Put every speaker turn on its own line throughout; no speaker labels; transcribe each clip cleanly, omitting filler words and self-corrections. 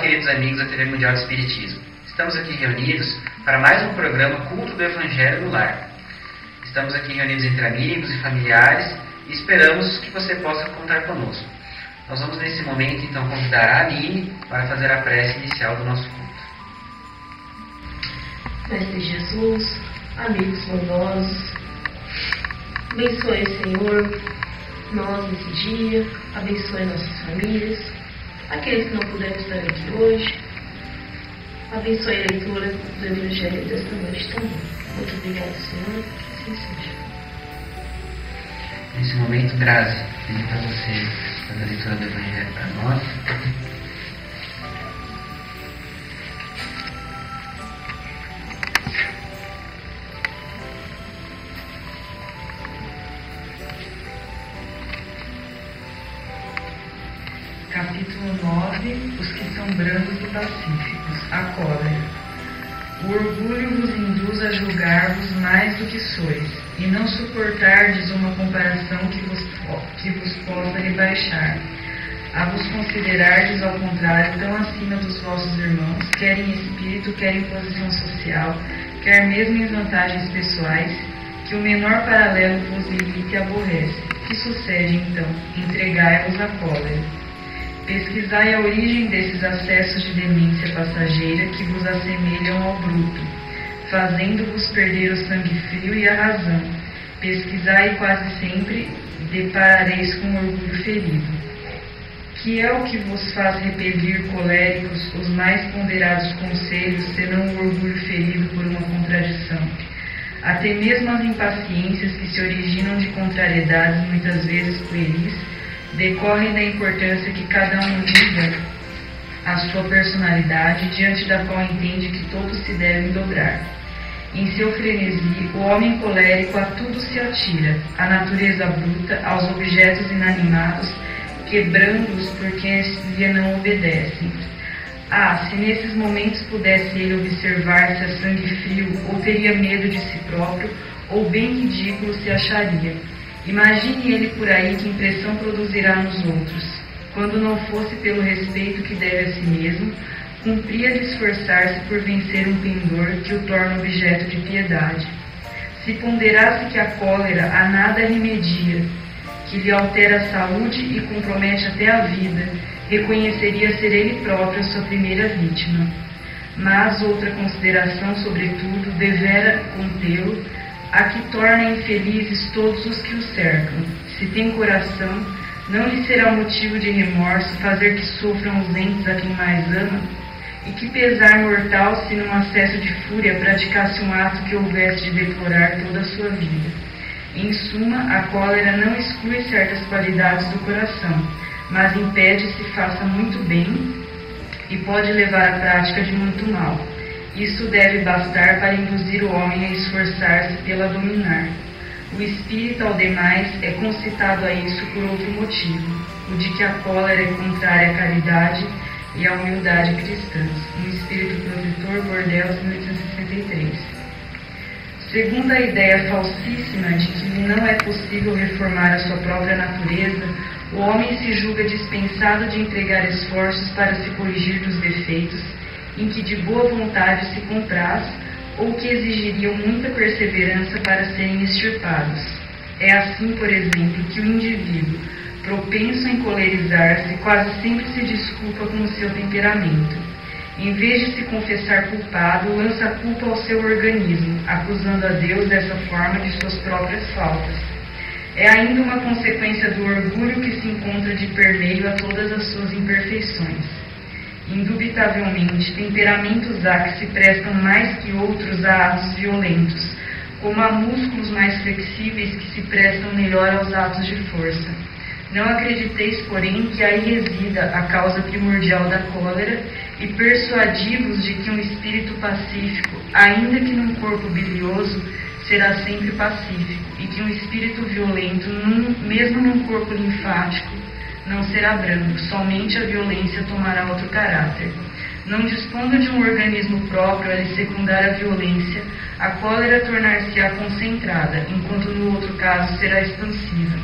queridos amigos da TV Mundial do Espiritismo. Estamos aqui reunidos para mais um programa Culto do Evangelho no Lar. Estamos aqui reunidos entre amigos e familiares e esperamos que você possa contar conosco. Nós vamos nesse momento então convidar a Aline para fazer a prece inicial do nosso culto.
Mestre Jesus, amigos bondosos, abençoe, Senhor, nós nesse dia, abençoe nossas famílias, aqueles que não puderam estar aqui hoje, abençoe a leitura do Evangelho desta noite também. Muito obrigado, Senhor, que assim seja.
Nesse momento, Grazi, pedi para você fazer a leitura do Evangelho para nós.
Capítulo 9. Os que são brandos e pacíficos. A cólera. O orgulho vos induz a julgar-vos mais do que sois, e não suportardes uma comparação que vos possa rebaixar, a vos considerardes, ao contrário, tão acima dos vossos irmãos, quer em espírito, quer em posição social, quer mesmo em vantagens pessoais, que o menor paralelo vos irrita e aborrece. Que sucede, então? Entregai-vos à cólera. Pesquisai a origem desses acessos de demência passageira que vos assemelham ao bruto, fazendo-vos perder o sangue frio e a razão. Pesquisai e quase sempre deparareis com o orgulho ferido. Que é o que vos faz repelir coléricos os mais ponderados conselhos, senão o orgulho ferido por uma contradição? Até mesmo as impaciências que se originam de contrariedades muitas vezes pueris, decorrem da importância que cada um liga à sua personalidade, diante da qual entende que todos se devem dobrar. Em seu frenesi, o homem colérico a tudo se atira, à natureza bruta, aos objetos inanimados, quebrando-os porque lhe não obedecem. Ah, se nesses momentos pudesse ele observar-se a sangue frio, ou teria medo de si próprio, ou bem ridículo se acharia. Imagine ele por aí que impressão produzirá nos outros. Quando não fosse pelo respeito que deve a si mesmo, cumpria de esforçar-se por vencer um pendor que o torna objeto de piedade. Se ponderasse que a cólera a nada remedia, que lhe altera a saúde e compromete até a vida, reconheceria ser ele próprio a sua primeira vítima. Mas outra consideração, sobretudo, devera contê-lo, a que torna infelizes todos os que o cercam. Se tem coração, não lhe será motivo de remorso fazer que sofram os entes a quem mais ama? E que pesar mortal se num acesso de fúria praticasse um ato que houvesse de deplorar toda a sua vida? Em suma, a cólera não exclui certas qualidades do coração, mas impede se faça muito bem e pode levar à prática de muito mal. Isso deve bastar para induzir o homem a esforçar-se pela dominar. O espírito, ao demais, é concitado a isso por outro motivo, o de que a cólera é contrária à caridade e à humildade cristãs. Um espírito protetor, Bordeaux, 1863. Segundo a ideia falsíssima de que não é possível reformar a sua própria natureza, o homem se julga dispensado de empregar esforços para se corrigir dos defeitos, em que de boa vontade se compraz, ou que exigiriam muita perseverança para serem extirpados. É assim, por exemplo, que o indivíduo, propenso a encolerizar-se, quase sempre se desculpa com o seu temperamento. Em vez de se confessar culpado, lança a culpa ao seu organismo, acusando a Deus dessa forma de suas próprias faltas. É ainda uma consequência do orgulho que se encontra de permeio a todas as suas imperfeições. Indubitavelmente, temperamentos há que se prestam mais que outros a atos violentos, como há músculos mais flexíveis que se prestam melhor aos atos de força. Não acrediteis, porém, que aí resida a causa primordial da cólera, e persuadi-vos de que um espírito pacífico, ainda que num corpo bilioso, será sempre pacífico, e que um espírito violento, mesmo num corpo linfático, não será brando, somente a violência tomará outro caráter. Não dispondo de um organismo próprio a lhe secundar a violência, a cólera tornar-se-á concentrada, enquanto no outro caso será expansiva.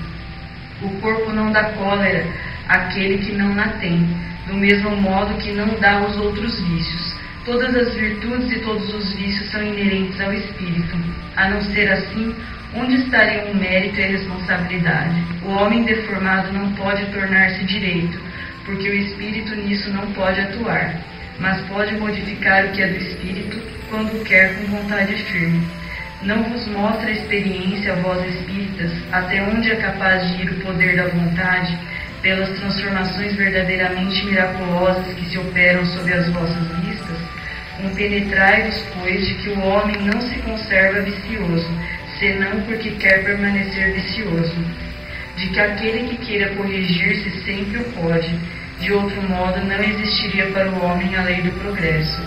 O corpo não dá cólera àquele que não na tem, do mesmo modo que não dá aos outros vícios. Todas as virtudes e todos os vícios são inerentes ao espírito. A não ser assim, onde estariam o mérito e a responsabilidade? O homem deformado não pode tornar-se direito, porque o espírito nisso não pode atuar, mas pode modificar o que é do espírito quando quer com vontade firme. Não vos mostra a experiência, vós espíritas, até onde é capaz de ir o poder da vontade, pelas transformações verdadeiramente miraculosas que se operam sob as vossas vistas? Compenetrai-vos, pois, de que o homem não se conserva vicioso, senão porque quer permanecer vicioso, de que aquele que queira corrigir-se sempre o pode, de outro modo não existiria para o homem a lei do progresso.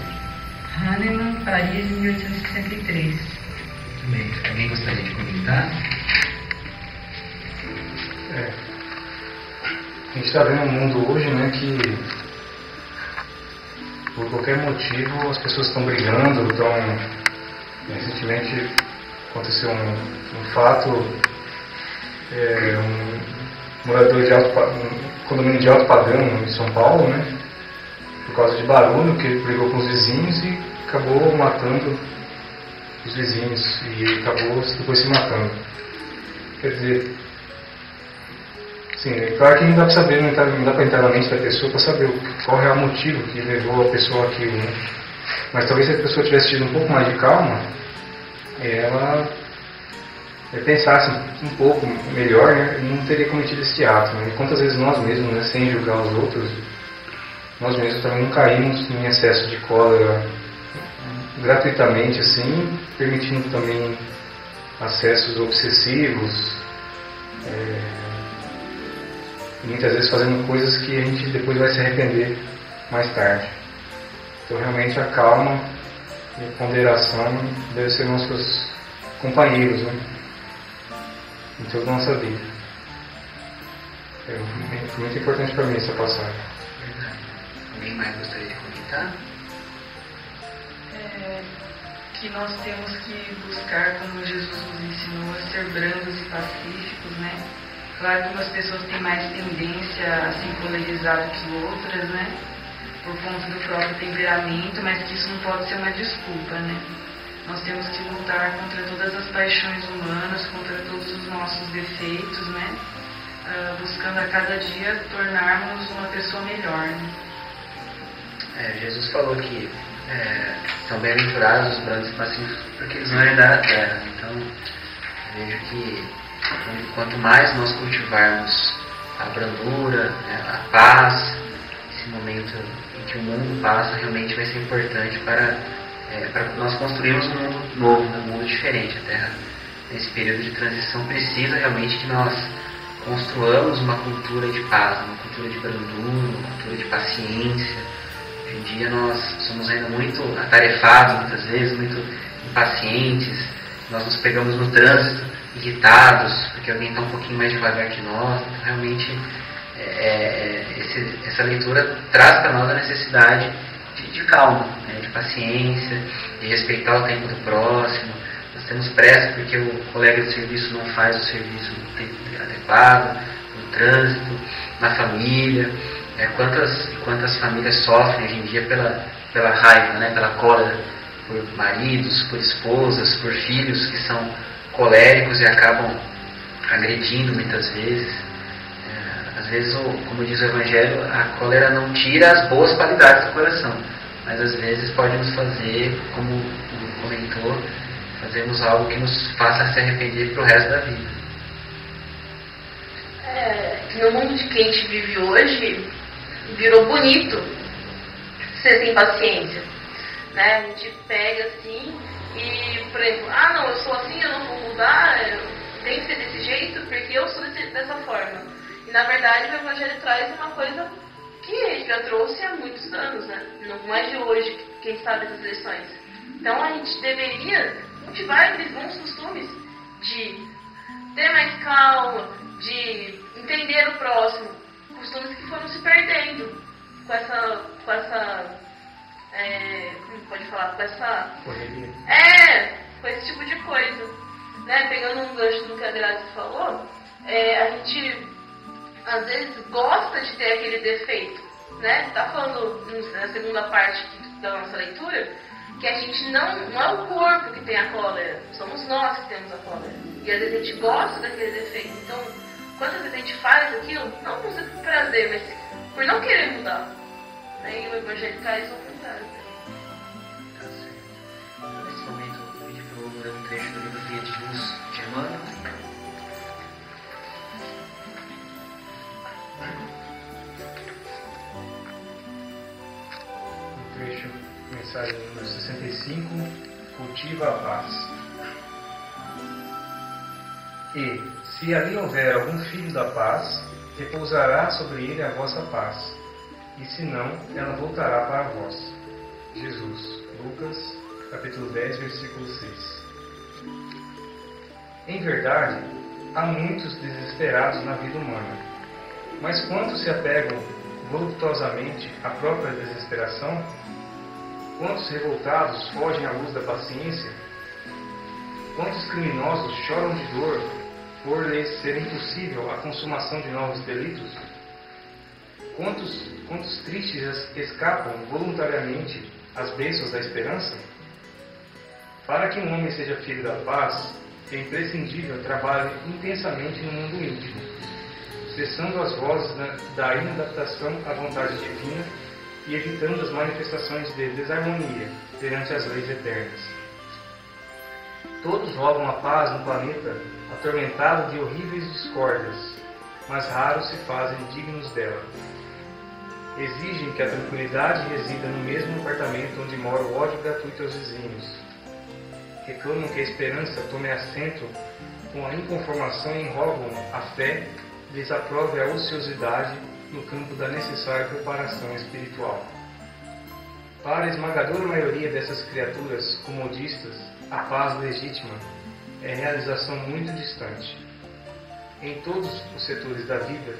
Hahnemann, Paris, 1863.
Muito bem. Alguém gostaria de comentar?
A gente está vendo um mundo hoje, né, que por qualquer motivo as pessoas estão brigando, recentemente aconteceu um fato, um morador de um condomínio de alto padrão em São Paulo, né, por causa de barulho, que ele brigou com os vizinhos e acabou matando os vizinhos e acabou depois se matando. Quer dizer, sim, é claro que não dá para saber, não dá para entrar na mente da pessoa para saber qual é o motivo que levou a pessoa àquilo, né? Mas talvez se a pessoa tivesse tido um pouco mais de calma, ela pensasse um pouco melhor, né, não teria cometido esse ato, né? E quantas vezes nós mesmos, né, sem julgar os outros, nós mesmos também não caímos em excesso de cólera gratuitamente, assim, permitindo também acessos obsessivos, muitas vezes fazendo coisas que a gente depois vai se arrepender mais tarde. Então realmente a calma e a ponderação devem ser nossos companheiros, né, em toda a nossa vida. Foi muito importante para mim essa passagem.
Verdade. Alguém mais gostaria de comentar?
Que nós temos que buscar, como Jesus nos ensinou, a ser brandos e pacíficos, né? Claro que umas pessoas têm mais tendência a se encolerizar do que outras, né? Por conta do próprio temperamento, mas que isso não pode ser uma desculpa, né? Nós temos que lutar contra todas as paixões humanas, contra todos os nossos defeitos, né? Buscando a cada dia tornarmos uma pessoa melhor, né?
Jesus falou que são bem-aventurados os brandos e pacíficos, porque eles vão herdar a terra. Então, vejo que quanto mais nós cultivarmos a brandura, né, a paz, esse momento em que o mundo passa, realmente vai ser importante para nós construirmos um mundo novo, um mundo diferente. A Terra, nesse período de transição, precisa realmente que nós construamos uma cultura de paz, uma cultura de brandura, uma cultura de paciência. Hoje em dia nós somos ainda muito atarefados, muitas vezes, muito impacientes. Nós nos pegamos no trânsito, irritados, porque alguém está um pouquinho mais devagar que nós. Então, realmente, essa leitura traz para nós a necessidade de calma, né, de paciência, de respeitar o tempo do próximo. Nós temos pressa porque o colega de serviço não faz o serviço no tempo adequado, no trânsito, na família. Quantas famílias sofrem hoje em dia pela raiva, né, pela cólera, por maridos, por esposas, por filhos que são coléricos e acabam agredindo muitas vezes. Às vezes, como diz o Evangelho, a cólera não tira as boas qualidades do coração, mas às vezes pode nos fazer, como comentou, fazermos algo que nos faça se arrepender para o resto da vida.
No mundo de que a gente vive hoje, virou bonito ser sem paciência, né? A gente pega assim e, por exemplo, não, eu sou assim, eu não vou mudar, tem que ser desse jeito porque eu sou dessa forma. E na verdade o Evangelho traz uma coisa que ele já trouxe há muitos anos, né? Não é de hoje, quem sabe, essas lições. Então a gente deveria cultivar aqueles bons costumes de ter mais calma, de entender o próximo, costumes que foram se perdendo com essa como pode falar, com essa
correria.
Com esse tipo de coisa, né? Pegando um gancho do que a Grazi falou, a gente às vezes gosta de ter aquele defeito, né? Está falando na segunda parte da nossa leitura que a gente não é o corpo que tem a cólera, somos nós que temos a cólera. E às vezes a gente gosta daquele defeito. Então, quantas vezes a gente faz aquilo, não por prazer, mas por não querer mudar. Né? E o Evangelho traz o contrário.
Tá certo. Nesse momento, eu pedi para eu ler um trecho do livro Via de Luz de Emmanuel.
Um trecho, mensagem número 65, cultiva a paz. E, se ali houver algum filho da paz, repousará sobre ele a vossa paz, e se não, ela voltará para vós. Jesus, Lucas, capítulo 10, versículo 6. Em verdade, há muitos desesperados na vida humana, mas quantos se apegam voluptuosamente à própria desesperação? Quantos revoltados fogem à luz da paciência? Quantos criminosos choram de dor por lhes ser impossível a consumação de novos delitos? Quantos tristes escapam voluntariamente às bênçãos da esperança? Para que um homem seja filho da paz, é imprescindível trabalhe intensamente no mundo íntimo, cessando as vozes da inadaptação à vontade divina e evitando as manifestações de desarmonia perante as leis eternas. Todos rogam a paz no planeta atormentado de horríveis discórdias, mas raros se fazem dignos dela. Exigem que a tranquilidade resida no mesmo apartamento onde mora o ódio gratuito aos vizinhos. Reclamam que a esperança tome assento com a inconformação e rogam a fé lhes aprove a ociosidade no campo da necessária preparação espiritual. Para a esmagadora maioria dessas criaturas comodistas, a paz legítima é realização muito distante. Em todos os setores da vida,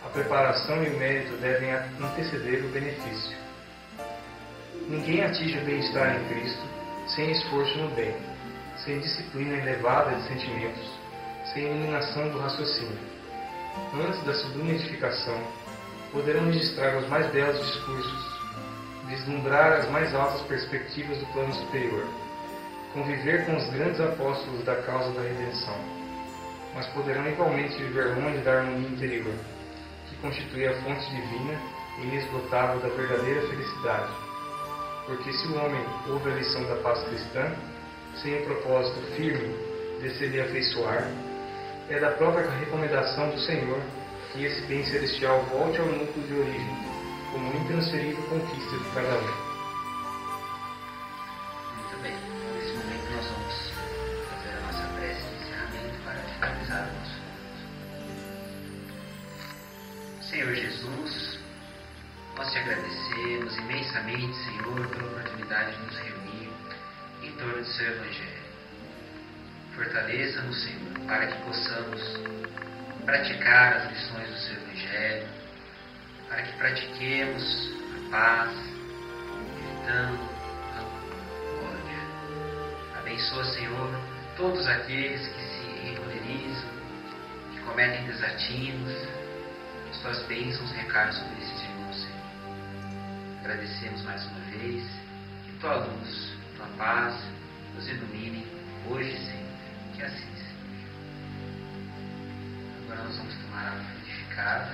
a preparação e o mérito devem anteceder o benefício. Ninguém atinge o bem-estar em Cristo sem esforço no bem, sem disciplina elevada de sentimentos, sem iluminação do raciocínio. Antes da sublime edificação, poderão registrar os mais belos discursos, vislumbrar as mais altas perspectivas do plano superior, conviver com os grandes apóstolos da causa da redenção, mas poderão igualmente viver longe da harmonia interior, que constitui a fonte divina e inesgotável da verdadeira felicidade. Porque se o homem ouve a lição da paz cristã, sem o propósito firme de se lhe afeiçoar, é da própria recomendação do Senhor que esse bem celestial volte ao núcleo de origem, como intransferível conquista de cada um.
Muito bem. Nesse momento nós vamos fazer a nossa prece de encerramento para finalizar o nosso culto. Senhor Jesus, nós te agradecemos imensamente, Senhor, pela oportunidade de nos reunir em torno do seu Evangelho. Fortaleça-nos, Senhor, para que possamos praticar as lições do seu Evangelho, para que pratiquemos a paz, evitando o ódio. Abençoa, Senhor, todos aqueles que se encolerizam, que cometem desatinos, que suas bênçãos recaiam sobre esses irmãos, Senhor. Agradecemos mais uma vez, que tua luz, tua paz nos ilumine hoje e sempre. Que assim seja. Agora nós vamos tomar a água frutificada.